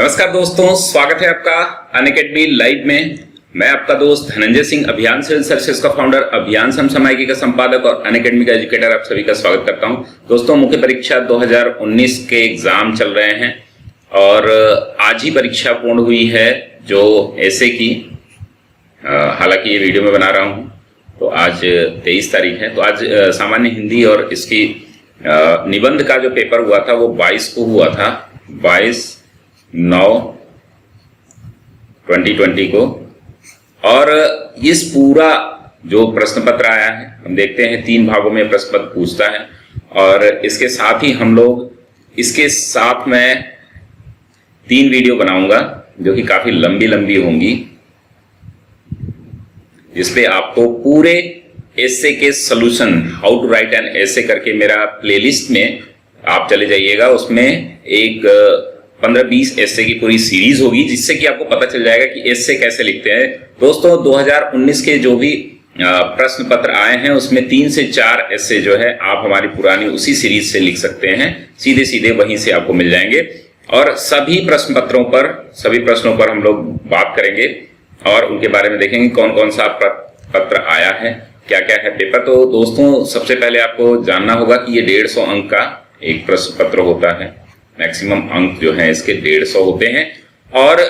नमस्कार दोस्तों, स्वागत है आपका अनअकैडमी लाइव में। मैं आपका दोस्त धनंजय सिंह, अभियान सिविल सर्विसेज का फाउंडर, अभियान समसामयिकी का संपादक और अनअकैडमी का एजुकेटर आप सभी का स्वागत करता हूं। दोस्तों, मुख्य परीक्षा 2019 के एग्जाम चल रहे हैं और आज ही परीक्षा पूर्ण हुई है जो एसए की। हालांकि ये वीडियो में बना रहा हूं तो आज 23 तारीख है, तो आज सामान्य हिंदी और इसकी निबंध का जो पेपर हुआ था वो 22 को हुआ था, 22/9/2020 को। और इस पूरा जो प्रश्न पत्र आया है, हम देखते हैं 3 भागों में प्रश्न पत्र पूछता है और इसके साथ ही हम लोग इसके साथ में 3 वीडियो बनाऊंगा जो कि काफी लंबी होंगी, जिसपे आपको पूरे एसे के solution, how to write an essay करके मेरा प्लेलिस्ट में आप चले जाइएगा। उसमें एक 15-20 एसे की पूरी सीरीज होगी, जिससे कि आपको पता चल जाएगा कि एसे कैसे लिखते हैं। दोस्तों, 2019 के जो भी प्रश्न पत्र आए हैं उसमें 3 से 4 एसे जो है आप हमारी पुरानी उसी सीरीज से लिख सकते हैं, सीधे वहीं से आपको मिल जाएंगे। और सभी प्रश्नों पर हम लोग बात करेंगे और उनके बारे में देखेंगे कौन कौन सा पत्र आया है, क्या क्या है पेपर। तो दोस्तों, सबसे पहले आपको जानना होगा कि ये 150 अंक का एक प्रश्न पत्र होता है। मैक्सिमम अंक जो है इसके 150 होते हैं और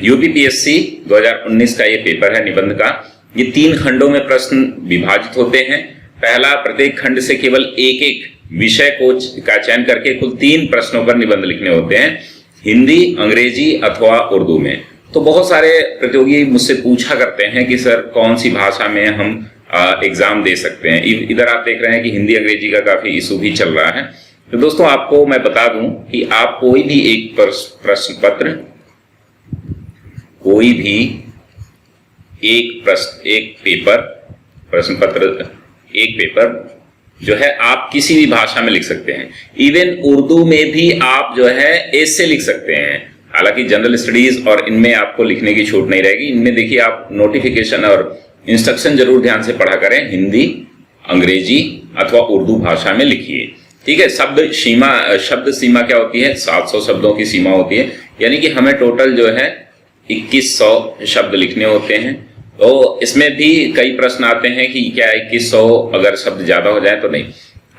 यूपीपीएससी 2019 का ये पेपर है निबंध का। ये 3 खंडों में प्रश्न विभाजित होते हैं। पहला, प्रत्येक खंड से केवल एक विषय का चयन करके कुल 3 प्रश्नों पर निबंध लिखने होते हैं, हिंदी, अंग्रेजी अथवा उर्दू में। तो बहुत सारे प्रतियोगी मुझसे पूछा करते हैं कि सर कौन सी भाषा में हम एग्जाम दे सकते हैं। इधर आप देख रहे हैं कि हिंदी अंग्रेजी का काफी इशू भी चल रहा है। तो दोस्तों, आपको मैं बता दूं कि आप कोई भी एक प्रश्न पत्र, कोई भी एक पेपर जो है आप किसी भी भाषा में लिख सकते हैं। इवन उर्दू में भी आप जो है ऐसे लिख सकते हैं। हालांकि जनरल स्टडीज और इनमें आपको लिखने की छूट नहीं रहेगी। इनमें देखिए, आप नोटिफिकेशन और इंस्ट्रक्शन जरूर ध्यान से पढ़ा करें। हिंदी, अंग्रेजी अथवा उर्दू भाषा में लिखिए, ठीक है। शब्द सीमा क्या होती है? 700 शब्दों की सीमा होती है, यानी कि हमें टोटल जो है 2100 शब्द लिखने होते हैं। तो इसमें भी कई प्रश्न आते हैं कि क्या 2100 अगर शब्द ज्यादा हो जाए तो नहीं,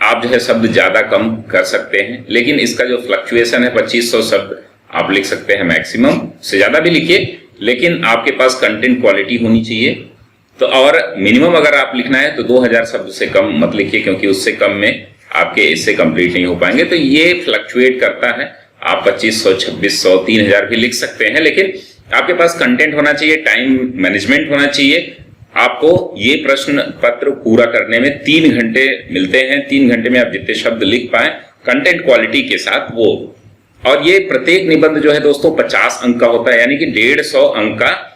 आप जो है शब्द ज्यादा कम कर सकते हैं, लेकिन इसका जो फ्लक्चुएशन है 2500 शब्द आप लिख सकते हैं। मैक्सिमम से ज्यादा भी लिखिए, लेकिन आपके पास कंटेंट क्वालिटी होनी चाहिए। तो और मिनिमम अगर आप लिखना है तो 2000 शब्द से कम मत लिखिए, क्योंकि उससे कम में आपके इससे कंप्लीट नहीं हो पाएंगे। तो ये फ्लक्चुएट करता है, आप 2500, 2600, 3000 भी लिख सकते हैं, लेकिन आपके पास कंटेंट होना चाहिए, टाइम मैनेजमेंट होना चाहिए। आपको ये प्रश्न पत्र पूरा करने में 3 घंटे मिलते हैं। 3 घंटे में आप जितने शब्द लिख पाए कंटेंट क्वालिटी के साथ वो। और ये प्रत्येक निबंध जो है दोस्तों 50 अंक का होता है, यानी कि 150 अंक का।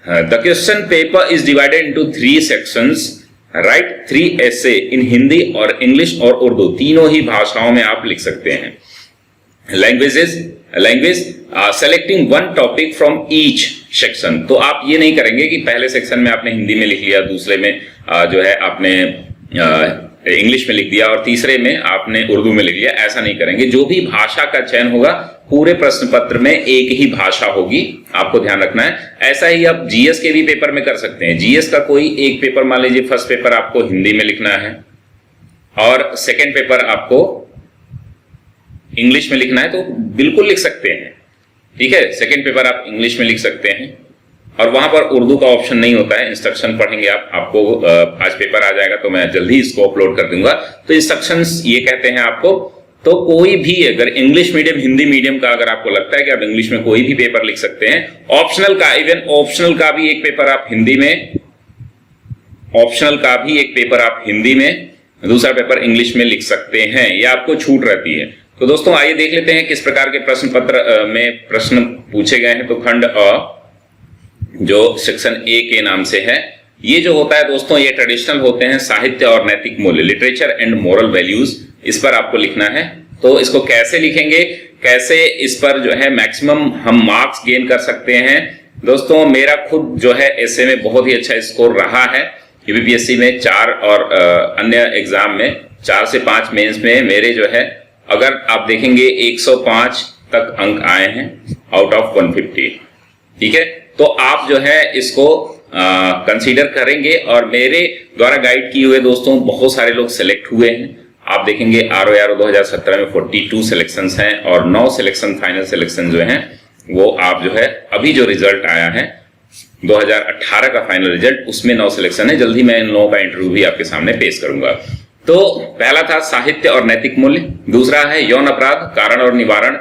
The question paper is divided into 3 sections. Right 3 essay इन हिंदी और इंग्लिश और उर्दू, तीनों ही भाषाओं में आप लिख सकते हैं। Language selecting 1 topic from each section. तो आप ये नहीं करेंगे कि पहले सेक्शन में आपने हिंदी में लिख लिया, दूसरे में जो है आपने इंग्लिश में लिख दिया और तीसरे में आपने उर्दू में लिख लिया। ऐसा नहीं करेंगे। जो भी भाषा का चयन होगा पूरे प्रश्न पत्र में एक ही भाषा होगी, आपको ध्यान रखना है। ऐसा ही आप जीएस के भी पेपर में कर सकते हैं। जीएस का कोई एक पेपर, मान लीजिए फर्स्ट पेपर आपको हिंदी में लिखना है और सेकंड पेपर आपको इंग्लिश में लिखना है, तो बिल्कुल लिख सकते हैं, ठीक है। सेकंड पेपर आप इंग्लिश में लिख सकते हैं और वहां पर उर्दू का ऑप्शन नहीं होता है। इंस्ट्रक्शन पढ़ेंगे आपको आज पेपर आ जाएगा तो मैं जल्दी इसको अपलोड कर दूंगा। तो इंस्ट्रक्शंस ये कहते हैं आपको। तो कोई भी अगर इंग्लिश मीडियम, हिंदी मीडियम का अगर आपको लगता है कि आप इंग्लिश में कोई भी पेपर लिख सकते हैं, ऑप्शनल का, इवन ऑप्शनल का भी एक पेपर आप हिंदी में, दूसरा पेपर इंग्लिश में लिख सकते हैं, ये आपको छूट रहती है। तो दोस्तों, आइए देख लेते हैं किस प्रकार के प्रश्न पत्र में प्रश्न पूछे गए हैं। तो खंड अ जो सेक्शन ए के नाम से है, ये जो होता है दोस्तों, ये ट्रेडिशनल होते हैं, साहित्य और नैतिक मूल्य, लिटरेचर एंड मोरल वैल्यूज, इस पर आपको लिखना है। तो इसको कैसे लिखेंगे, कैसे इस पर जो है मैक्सिमम हम मार्क्स गेन कर सकते हैं। दोस्तों, मेरा खुद जो है ऐसे में बहुत ही अच्छा स्कोर रहा है यूपीपीएससी में 4 और अन्य एग्जाम में 4 से 5 मेंस में मेरे जो है, अगर आप देखेंगे 105 तक अंक आए हैं आउट ऑफ 150। ठीक है, तो आप जो है इसको कंसीडर करेंगे। और मेरे द्वारा गाइड किए हुए दोस्तों बहुत सारे लोग सेलेक्ट हुए हैं। आप देखेंगे ROARO 2017 में 42 सिलेक्शंस हैं और 9 सिलेक्शन फाइनल सिलेक्शन जो हैं वो आप जो है अभी जो रिजल्ट आया है 2018 का फाइनल रिजल्ट, उसमें 9 सिलेक्शन है। जल्दी मैं इन लोगों का इंटरव्यू भी आपके सामने पेश करूंगा। तो पहला था साहित्य और नैतिक मूल्य, दूसरा है यौन अपराध कारण और निवारण,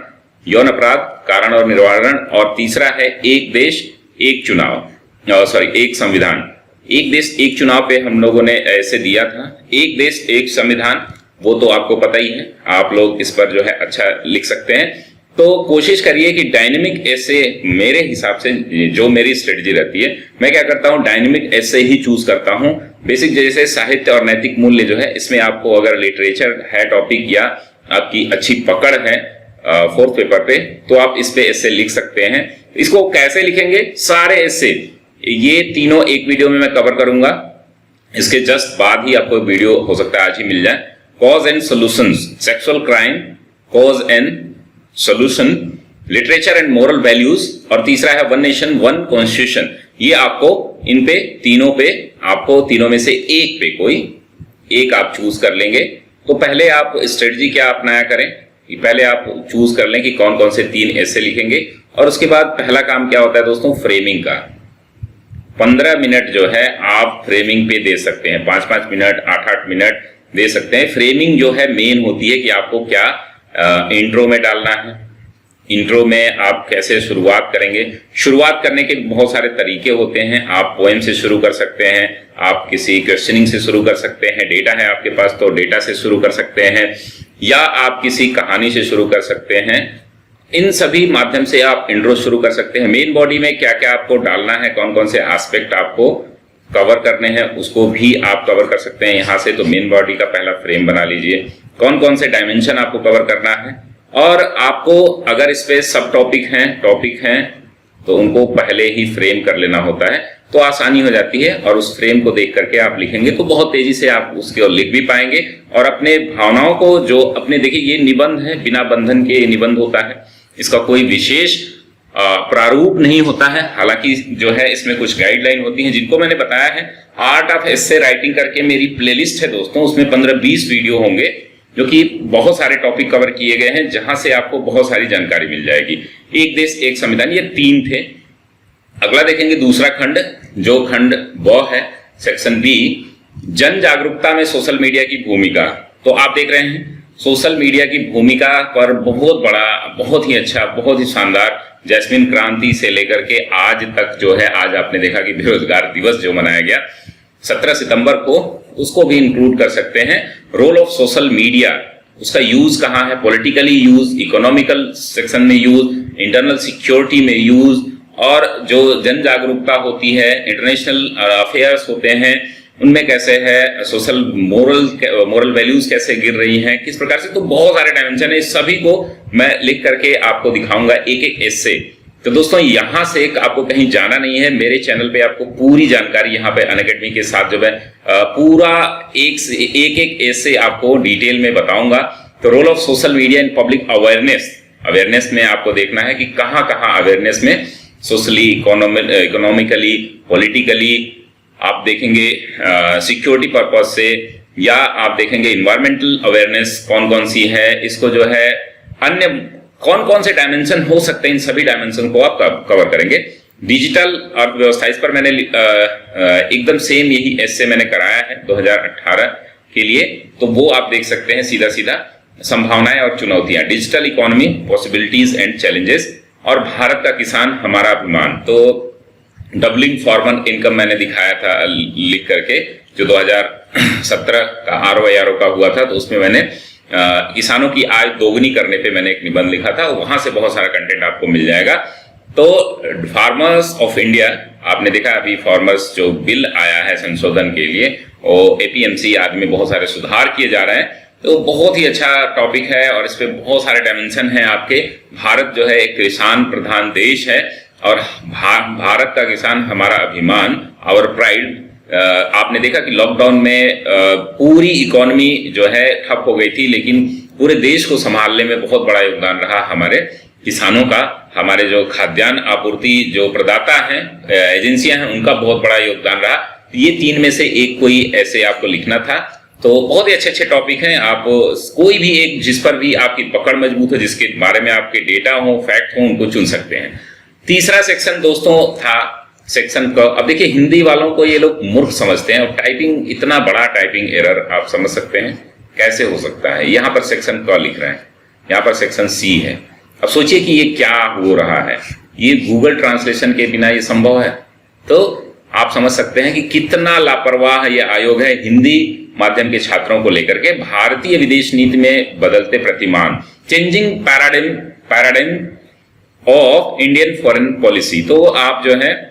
यौन अपराध कारण और निवारण, और तीसरा है एक देश एक चुनाव, एक संविधान। एक देश एक चुनाव पे हम लोगों ने ऐसे दिया था, एक देश एक संविधान वो तो आपको पता ही है, आप लोग इस पर जो है अच्छा लिख सकते हैं। तो कोशिश करिए कि डायनेमिक ऐसे, मेरे हिसाब से जो मेरी स्ट्रेटजी रहती है, मैं क्या करता हूं डायनेमिक ऐसे ही चूज करता हूं। बेसिक जैसे साहित्य और नैतिक मूल्य जो है, इसमें आपको अगर लिटरेचर है टॉपिक या आपकी अच्छी पकड़ है फोर्थ पेपर पे, तो आप इस पे ऐसे लिख सकते हैं। इसको कैसे लिखेंगे, सारे ऐसे ये तीनों एक वीडियो में मैं कवर करूंगा। इसके जस्ट बाद ही आपको वीडियो हो सकता है आज ही मिल जाए। Cause and solutions, sexual crime, cause and solution, literature and moral values, और तीसरा है वन नेशन वन कॉन्स्टिट्यूशन। ये आपको इन पे तीनों पे, आपको तीनों में से एक पे कोई एक आप चूज कर लेंगे। तो पहले आप स्ट्रेटजी क्या अपनाया करें, पहले आप चूज कर लें कि कौन कौन से 3 ऐसे लिखेंगे, और उसके बाद पहला काम क्या होता है दोस्तों, फ्रेमिंग का। 15 मिनट जो है आप फ्रेमिंग पे दे सकते हैं, 5-5 मिनट, 8-8 मिनट दे सकते हैं। फ्रेमिंग जो है मेन होती है कि आपको क्या इंट्रो में डालना है, इंट्रो में आप कैसे शुरुआत करेंगे। शुरुआत करने के बहुत सारे तरीके होते हैं, आप पोएम से शुरू कर सकते हैं, आप किसी क्वेश्चनिंग से शुरू कर सकते हैं, डेटा है आपके पास तो डेटा से शुरू कर सकते हैं, या आप किसी कहानी से शुरू कर सकते हैं। इन सभी माध्यम से आप इंट्रो शुरू कर सकते हैं। मेन बॉडी में क्या क्या आपको डालना है, कौन कौन से एस्पेक्ट आपको कवर करने हैं, उसको भी आप कवर कर सकते हैं यहाँ से। तो मेन बॉडी का पहला फ्रेम बना लीजिए, कौन कौन से डायमेंशन आपको कवर करना है, और आपको अगर इस पे सब टॉपिक हैं तो उनको पहले ही फ्रेम कर लेना होता है, तो आसानी हो जाती है। और उस फ्रेम को देख करके आप लिखेंगे तो बहुत तेजी से आप उसके और लिख भी पाएंगे, और अपने भावनाओं को जो अपने, देखिए ये निबंध है, बिना बंधन के निबंध होता है, इसका कोई विशेष प्रारूप नहीं होता है। हालांकि जो है इसमें कुछ गाइडलाइन होती हैं जिनको मैंने बताया है। आर्ट ऑफ एस्से राइटिंग करके मेरी प्लेलिस्ट है दोस्तों, उसमें 15-20 वीडियो होंगे जो कि बहुत सारे टॉपिक कवर किए गए हैं, जहां से आपको बहुत सारी जानकारी मिल जाएगी। एक देश एक संविधान, ये 3 थे। अगला देखेंगे दूसरा खंड, जो खंड ब है, सेक्शन बी, जन जागरूकता में सोशल मीडिया की भूमिका। तो आप देख रहे हैं सोशल मीडिया की भूमिका पर बहुत बड़ा, बहुत ही अच्छा, बहुत ही शानदार, जैस्मिन क्रांति से लेकर के आज तक जो है, आज आपने देखा कि बेरोजगार दिवस जो मनाया गया 17 सितंबर को, उसको भी इंक्लूड कर सकते हैं। रोल ऑफ सोशल मीडिया, उसका यूज कहाँ है, पॉलिटिकली यूज, इकोनॉमिकल सेक्शन में यूज, इंटरनल सिक्योरिटी में यूज, और जो जन जागरूकता होती है, इंटरनेशनल अफेयर्स होते हैं, उनमें कैसे है, सोशल मोरल वैल्यूज कैसे गिर रही हैं, किस प्रकार से। तो बहुत सारे डायमेंशन है, इस सभी को मैं लिख करके आपको दिखाऊंगा एक एक ऐसे। तो दोस्तों यहां से आपको कहीं जाना नहीं है, मेरे चैनल पे आपको पूरी जानकारी यहाँ पे अनअकैडमी के साथ जो है पूरा एक ऐसे आपको डिटेल में बताऊंगा। तो role of social media in public awareness में आपको देखना है कि कहाँ कहाँ अवेयरनेस में सोशली, इकोनॉमिकली, पॉलिटिकली, आप देखेंगे सिक्योरिटी पर्पज से, या आप देखेंगे इन्वायरमेंटल अवेयरनेस कौन कौन सी है, इसको जो है अन्य कौन कौन से डायमेंशन हो सकते हैं, इन सभी डायमेंशन को आप कवर करेंगे। डिजिटल अर्थव्यवस्था, इस पर मैंने एकदम सेम यही ऐसे मैंने कराया है 2018 के लिए, तो वो आप देख सकते हैं सीधा सीधा। संभावनाएं और चुनौतियां, digital economy, possibilities and challenges, और भारत का किसान हमारा अभिमान। तो डबलिंग फॉर्मल इनकम मैंने दिखाया था लिख करके, जो 2017 का ROARO का हुआ था, तो उसमें मैंने किसानों की आय दोगुनी करने पे मैंने एक निबंध लिखा था, वहां से बहुत सारा कंटेंट आपको मिल जाएगा। तो फार्मर्स ऑफ इंडिया, आपने देखा अभी फार्मर्स जो बिल आया है संशोधन के लिए, वो APMC आदि में बहुत सारे सुधार किए जा रहे हैं, तो बहुत ही अच्छा टॉपिक है, और इस पे बहुत सारे डायमेंशन हैं आपके। भारत जो है एक किसान प्रधान देश है, और भारत का किसान हमारा अभिमान, आवर प्राइड। आपने देखा कि लॉकडाउन में पूरी इकोनॉमी जो है ठप हो गई थी, लेकिन पूरे देश को संभालने में बहुत बड़ा योगदान रहा हमारे किसानों का, हमारे जो खाद्यान्न आपूर्ति जो प्रदाता हैं, एजेंसियां हैं, उनका बहुत बड़ा योगदान रहा। ये 3 में से एक कोई ऐसे आपको लिखना था। तो बहुत ही अच्छे अच्छे टॉपिक हैं, आप कोई भी एक जिस पर भी आपकी पकड़ मजबूत हो, जिसके बारे में आपके डेटा हो, फैक्ट हो, उनको चुन सकते हैं। तीसरा सेक्शन दोस्तों था सेक्शन का, अब देखिए हिंदी वालों को ये लोग मूर्ख समझते हैं और टाइपिंग, इतना बड़ा टाइपिंग एरर आप समझ सकते हैं कैसे हो सकता है। यहाँ पर सेक्शन क लिख रहे हैं, यहाँ पर सेक्शन सी है। अब सोचिए कि ये क्या हो रहा है, ये गूगल ट्रांसलेशन के बिना ये संभव है। तो आप समझ सकते हैं कि कितना लापरवाह ये आयोग है हिंदी माध्यम के छात्रों को लेकर के। भारतीय विदेश नीति में बदलते प्रतिमान, changing paradigm of Indian foreign policy. तो आप जो है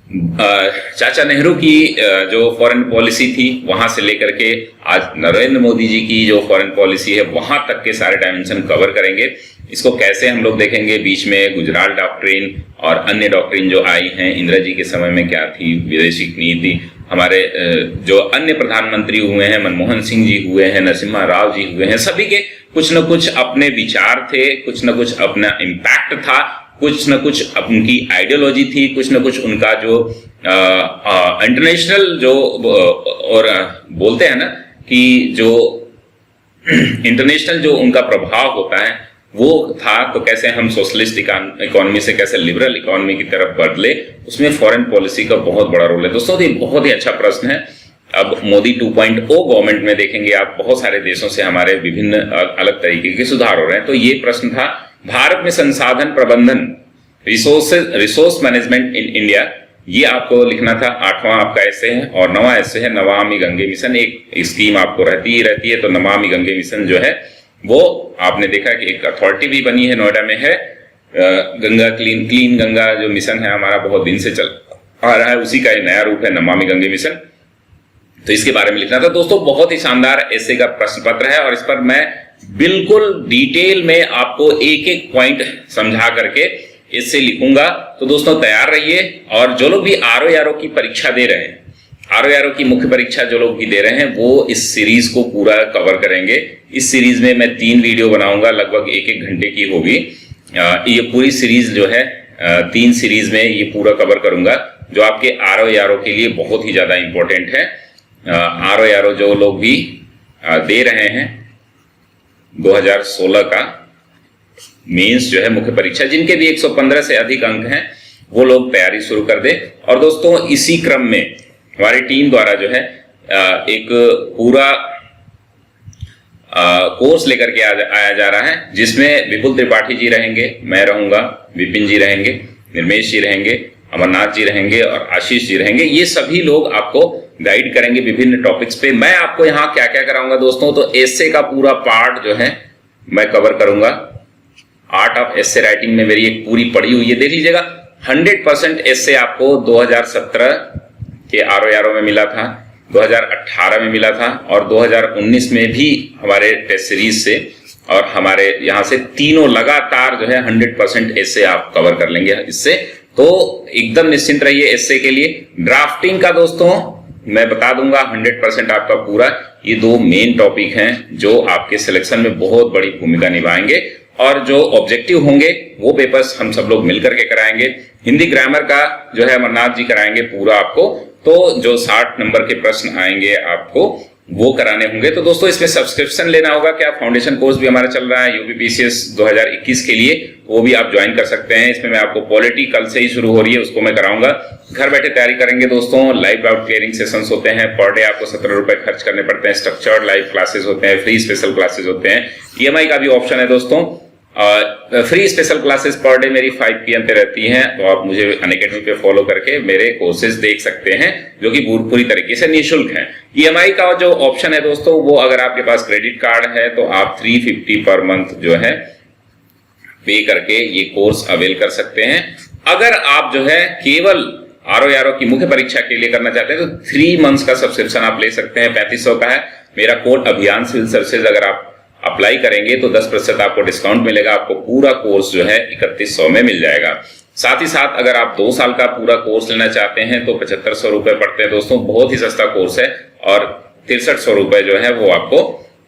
चाचा नेहरू की जो फॉरेन पॉलिसी थी वहां से लेकर के आज नरेंद्र मोदी जी की जो फॉरेन पॉलिसी है, वहां तक के सारे डायमेंशन कवर करेंगे। इसको कैसे हम लोग देखेंगे, बीच में गुजरात डॉक्ट्रिन और अन्य डॉक्ट्रिन जो आई हैं, इंदिरा जी के समय में क्या थी विदेशी नीति, हमारे जो अन्य प्रधानमंत्री हुए हैं, मनमोहन सिंह जी हुए हैं, नरसिम्हा राव जी हुए हैं, सभी के कुछ न कुछ अपने विचार थे, कुछ न कुछ अपना इम्पैक्ट था, कुछ न कुछ उनकी आइडियोलॉजी थी, कुछ न कुछ उनका जो इंटरनेशनल जो और बोलते हैं ना कि जो इंटरनेशनल जो उनका प्रभाव होता है वो था। तो कैसे हम सोशलिस्ट इकोनॉमी से कैसे लिबरल इकोनॉमी की तरफ बदले, उसमें फॉरेन पॉलिसी का बहुत बड़ा रोल है। दोस्तों ये बहुत ही अच्छा प्रश्न है। अब मोदी 2.0 गवर्नमेंट में देखेंगे आप, बहुत सारे देशों से हमारे विभिन्न अलग तरीके के सुधार हो रहे हैं। तो ये प्रश्न था, भारत में संसाधन प्रबंधन, रिसोर्स मैनेजमेंट इन इंडिया, ये आपको लिखना था। 8वां आपका ऐसे है और 9वां ऐसे है नमामि गंगे मिशन। एक स्कीम आपको रहती है। तो नमामि गंगे मिशन जो है वो आपने देखा कि एक अथॉरिटी भी बनी है, नोएडा में है, गंगा क्लीन गंगा जो मिशन है हमारा बहुत दिन से चल आ रहा है, उसी का एक नया रूप है नमामि गंगे मिशन। तो इसके बारे में लिखना था। दोस्तों बहुत ही शानदार ऐसे का प्रश्न पत्र है और इस पर मैं बिल्कुल डिटेल में आपको एक एक पॉइंट समझा करके इससे लिखूंगा। तो दोस्तों तैयार रहिए। और जो लोग भी आरओ की परीक्षा दे रहे हैं, आरओ की मुख्य परीक्षा जो लोग भी दे रहे हैं, वो इस सीरीज को पूरा कवर करेंगे। इस सीरीज में मैं 3 वीडियो बनाऊंगा, लगभग 1-1 घंटे की होगी। ये पूरी सीरीज जो है 3 सीरीज में ये पूरा कवर करूंगा, जो आपके आरओ के लिए बहुत ही ज्यादा इंपॉर्टेंट है। आरओ जो लोग भी दे रहे हैं 2016 का मेंस जो है मुख्य परीक्षा, जिनके भी 115 से अधिक अंक हैं, वो लोग तैयारी शुरू कर दे। और दोस्तों इसी क्रम में हमारी टीम द्वारा जो है एक पूरा कोर्स लेकर के आया जा रहा है, जिसमें विपुल त्रिपाठी जी रहेंगे, मैं रहूंगा, विपिन जी रहेंगे, निर्मेश जी रहेंगे, अमरनाथ जी रहेंगे और आशीष जी रहेंगे। ये सभी लोग आपको गाइड करेंगे विभिन्न टॉपिक्स पे। मैं आपको यहाँ क्या क्या कराऊंगा दोस्तों, तो एस्से का पूरा पार्ट जो है मैं कवर करूंगा। आर्ट ऑफ एस्से राइटिंग में मेरी एक पूरी पढ़ी हुई है, देख लीजिएगा। 100% एस्से आपको 2017 के आरओ में मिला था, 2018 में मिला था और 2019 में भी हमारे टेस्ट सीरीज से और हमारे यहाँ से तीनों लगातार जो है 100% एस्से आप कवर कर लेंगे इससे। तो एकदम निश्चिंत रहिए एस्से के लिए। ड्राफ्टिंग का दोस्तों मैं बता दूंगा 100% आपका पूरा। ये 2 मेन टॉपिक हैं जो आपके सिलेक्शन में बहुत बड़ी भूमिका निभाएंगे और जो ऑब्जेक्टिव होंगे वो पेपर्स हम सब लोग मिलकर के कराएंगे। हिंदी ग्रामर का जो है अमरनाथ जी कराएंगे पूरा आपको। तो जो 60 नंबर के प्रश्न आएंगे आपको वो कराने होंगे। तो दोस्तों इसमें सब्सक्रिप्शन लेना होगा क्या, फाउंडेशन कोर्स भी हमारा चल रहा है यूपीपीसीएस 2021 के लिए, वो भी आप ज्वाइन कर सकते हैं। इसमें मैं आपको पॉलिटी कल से ही शुरू हो रही है, उसको मैं कराऊंगा। घर बैठे तैयारी करेंगे दोस्तों। लाइव डाउट क्लियरिंग सेशंस होते हैं, पर डे आपको 17 रुपए खर्च करने पड़ते हैं। स्ट्रक्चर्ड लाइव क्लासेस होते हैं, फ्री स्पेशल क्लासेस होते हैं, ईएमआई का भी ऑप्शन है दोस्तों। Free special classes per day मेरी 5 PM पे रहती हैं, तो आप मुझे अनअकैडमी पे फॉलो करके मेरे कोर्सेज देख सकते हैं, जो कि पूरी तरीके से निःशुल्क हैं। ईएमआई का जो ऑप्शन है दोस्तों, वो अगर आपके पास क्रेडिट कार्ड है तो आप 350 पर मंथ जो है पे करके ये कोर्स अवेल कर सकते हैं। अगर आप जो है केवल आरओ की मुख्य परीक्षा के लिए करना चाहते हैं तो 3 मंथ्स का सब्सक्रिप्शन आप ले सकते हैं, 3500 का है। मेरा कोड अभियान सिविल सर्विसेज अगर आप अप्लाई करेंगे तो 10% आपको डिस्काउंट मिलेगा। आपको पूरा कोर्स जो है 3100 में मिल जाएगा। साथ ही साथ अगर आप 2 साल का पूरा कोर्स लेना चाहते हैं तो 7500 रुपए पड़ते हैं दोस्तों। बहुत ही सस्ता कोर्स है और 6300 रुपए जो है वो आपको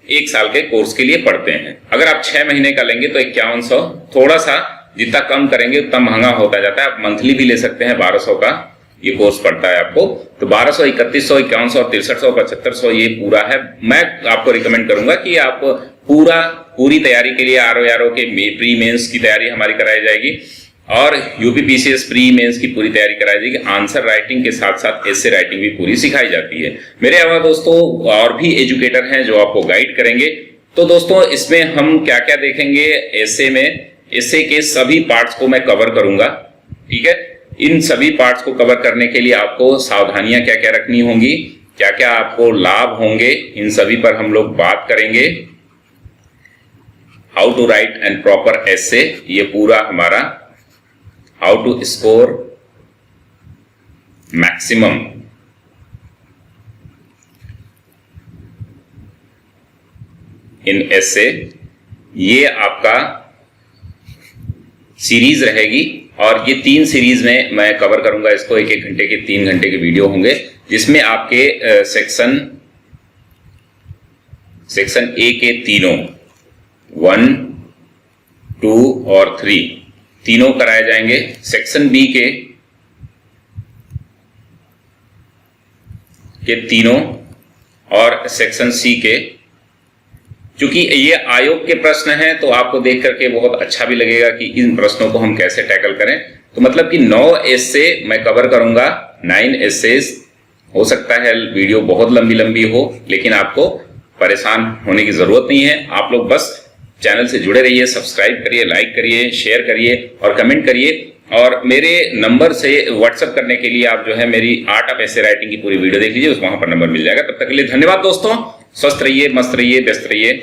1 साल के कोर्स के लिए पढ़ते हैं। अगर आप 6 महीने का लेंगे तो 5100, थोड़ा सा जितना कम करेंगे उतना महंगा होता जाता है। आप मंथली भी ले सकते हैं, 1200 का ये कोर्स पड़ता है आपको। तो 1200, 3100, 5100, 6300, 7500 ये पूरा है। मैं आपको रिकमेंड करूंगा कि आप पूरी तैयारी के लिए RO के प्री मेंस की तैयारी हमारी कराई जाएगी और UPPCS प्री मेंस की पूरी तैयारी कराई जाएगी। आंसर राइटिंग के साथ साथ एसे राइटिंग भी पूरी सिखाई जाती है। मेरे अलावा दोस्तों और भी एजुकेटर हैं जो आपको गाइड करेंगे। तो दोस्तों इसमें हम क्या क्या देखेंगे, एसे में एसे के सभी पार्ट्स को मैं कवर करूंगा, ठीक है। इन सभी पार्ट्स को कवर करने के लिए आपको सावधानियां क्या क्या रखनी होंगी, क्या क्या आपको लाभ होंगे, इन सभी पर हम लोग बात करेंगे। How to write and proper essay, ये पूरा हमारा how to score maximum in essay, ये आपका सीरीज रहेगी। और ये 3 सीरीज में मैं कवर करूंगा इसको। 1-1 घंटे के 3 घंटे के वीडियो होंगे जिसमें आपके सेक्शन ए के तीनों 1, 2 और 3 तीनों कराए जाएंगे। सेक्शन बी के तीनों और सेक्शन सी के। क्योंकि ये आयोग के प्रश्न हैं तो आपको देख करके बहुत अच्छा भी लगेगा कि इन प्रश्नों को हम कैसे टैकल करें। तो मतलब कि 9 एसे मैं कवर करूंगा, 9 एसेस। हो सकता है वीडियो बहुत लंबी हो, लेकिन आपको परेशान होने की जरूरत नहीं है। आप लोग बस चैनल से जुड़े रहिए, सब्सक्राइब करिए, लाइक करिए, शेयर करिए और कमेंट करिए। और मेरे नंबर से व्हाट्सएप करने के लिए आप जो है मेरी आर्ट ऑफ एसे राइटिंग की पूरी वीडियो देख लीजिए, वहां पर नंबर मिल जाएगा। तब तक के लिए धन्यवाद दोस्तों। स्वस्थ रहिए, मस्त रहिए, व्यस्त रहिए।